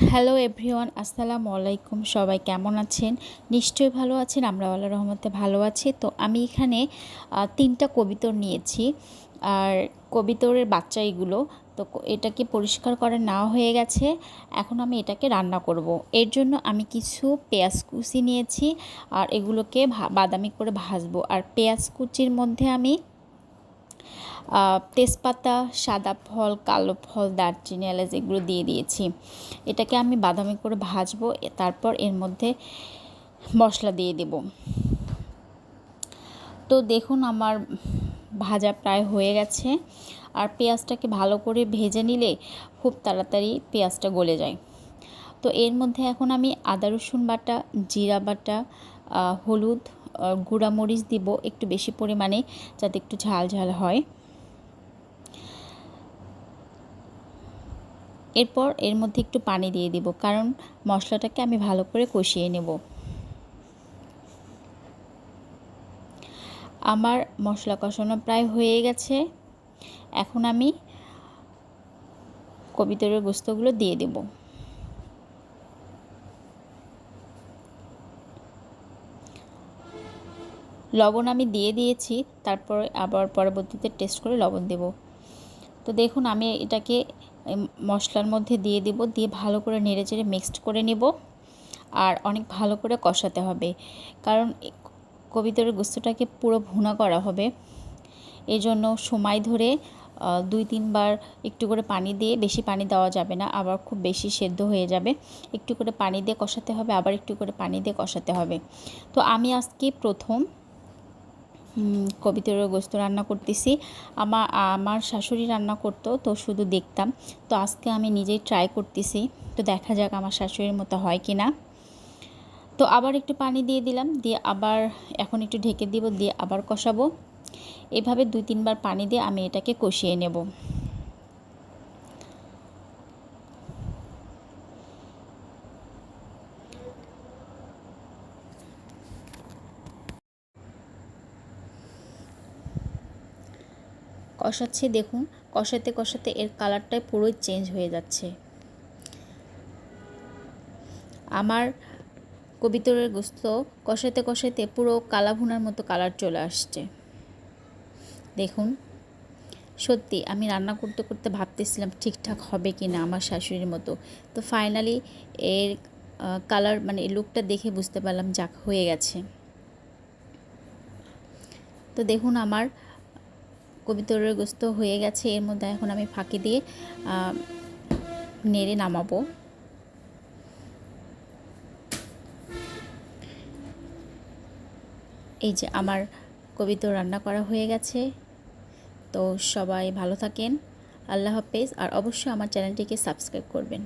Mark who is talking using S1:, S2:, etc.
S1: Hello everyone, আসসালামু আলাইকুম। সবাই কেমন আছেন? নিশ্চয়ই ভালো আছেন। আমরা আল্লাহর রহমতে ভালো আছি। তো আমি এখানে ৩টা কবিতর নিয়েছি, আর কবিতরের বাচ্চা এগুলো। তো এটাকে পরিষ্কার করা নেওয়া হয়ে গেছে। এখন আমি এটাকে রান্না করব। এর জন্য আমি কিছু পেঁয়াজ কুচি নিয়েছি, আর এগুলোকে বাদামি করে ভাজবো। আর পেঁয়াজ কুচির মধ্যে আমি তেজপাতা, সাদা ফল, কালো ফল, দারচিনি, এলাচ এগুলো দিয়ে দিয়েছি। এটাকে আমি বাদামি করে ভাজবো। তারপর এর মধ্যে মশলা দিয়ে দেব। তো দেখুন আমার ভাজা প্রায় হয়ে গেছে। আর পেঁয়াজটাকে ভালো করে ভেজে নিলে খুব তাড়াতাড়ি পেঁয়াজটা গলে যায়। তো এর মধ্যে এখন আমি আদা রসুন বাটা, জিরা বাটা, হলুদ, গুঁড়ামরিচ দিব একটু বেশি পরিমাণে, যাতে একটু ঝাল ঝাল হয়। এরপর এর মধ্যে একটু পানি দিয়ে দিব, কারণ মশলাটাকে আমি ভালো করে কষিয়ে নেব। আমার মশলা কষানো প্রায় হয়ে গেছে। এখন আমি কবিতরের গোস্তগুলো দিয়ে দেব। লবণ আমি দিয়ে দিয়েছি, তারপর আবার পরবর্তীতে টেস্ট করে লবণ দেব। তো দেখুন আমি এটাকে মশলার মধ্যে দিয়ে দিব, দিয়ে ভালো করে নেড়েচেড়ে মিক্সড করে নেব। আর অনেক ভালো করে কষাতে হবে, কারণ কবিতরের গোস্তটাকে পুরো ভুনা করা হবে। এই জন্য সময় ধরে 2-3 বার একটু করে পানি দিয়ে, বেশি পানি দেওয়া যাবে না, আবার খুব বেশি সেদ্ধ হয়ে যাবে। একটু করে পানি দিয়ে কষাতে হবে, আবার একটু করে পানি দিয়ে কষাতে হবে। তো আমি আজকে প্রথম কবিতরের গোস্ত রান্না করতেছি। আমার শাশুড়ি রান্না করতো, তো শুধু দেখতাম। তো আজকে আমি নিজেই ট্রাই করতেছি। তো দেখা যাক আমার শাশুড়ির মতো হয় কি না। তো আবার একটু পানি দিয়ে দিলাম, দিয়ে আবার এখন একটু ঢেকে দিব, দিয়ে আবার কষাবো। এভাবে 2-3 বার পানি দিয়ে আমি এটাকে কষিয়ে নেব। কষাচ্ছি, দেখুন কষাতে কষাতে এর কালারটাই পুরোই চেঞ্জ হয়ে যাচ্ছে। আমার কবিতরের গোস্ত কষাতে কষাতে পুরো কালা ভুনার মতো কালার চলে আসছে। দেখুন, সত্যি আমি রান্না করতে করতে ভাবতেছিলাম ঠিকঠাক হবে কি না আমার শাশুড়ির মতো। তো ফাইনালি এর কালার মানে লুকটা দেখে বুঝতে পারলাম যাক হয়ে গেছে। তো দেখুন আমার কবিতরের গোস্ত হয়ে গেছে। এর মধ্যে এখন আমি ফাঁকি দিয়ে নেড়ে নামাবো। এই যে আমার কবিতর রান্না করা হয়ে গেছে। তো সবাই ভালো থাকেন, আল্লাহ হাফেজ। আর অবশ্যই আমার চ্যানেলটিকে সাবস্ক্রাইব করবেন।